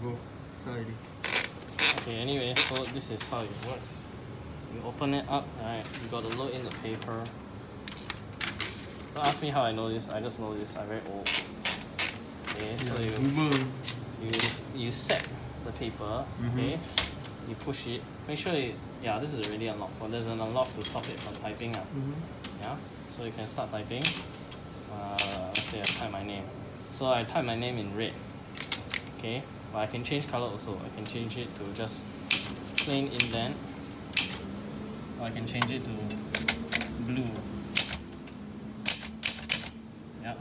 Go. Sorry. Okay, anyway, so this is how it works. You open it up, right? You gotta load in the paper. Don't ask me how I know this, I just know this, I'm very old. Okay, so you set the paper, okay? You push it, make sure yeah, this is already unlocked, but there's an unlock to stop it from typing. Yeah, so you can start typing. Let's say I type my name. So I type my name in red, okay? But I can change color also. I can change it to just plain indent, or I can change it to blue. Yeah.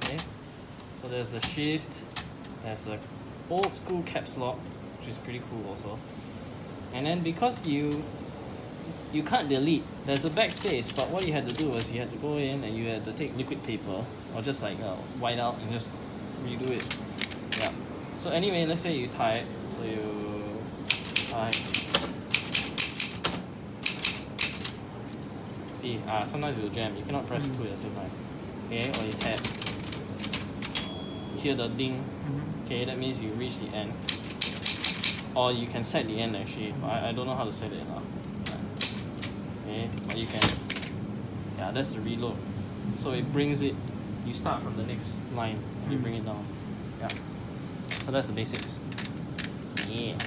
Okay. So there's the shift, there's the old school caps lock, which is pretty cool also. And then because you can't delete, there's a backspace, but what you had to do was you had to go in and you had to take liquid paper or just like white out and just redo it. Yeah. So anyway, let's say you type, so you type. See, sometimes you'll jam, you cannot press two at the same time. Okay, or you tap. You hear the ding. Okay, that means you reach the end. Or you can set the end actually, but I don't know how to set it now. Okay, but you can. Yeah, that's the reload. So it brings it, you start from the next line and you bring it down. Yeah. So that's the basics. Yeah.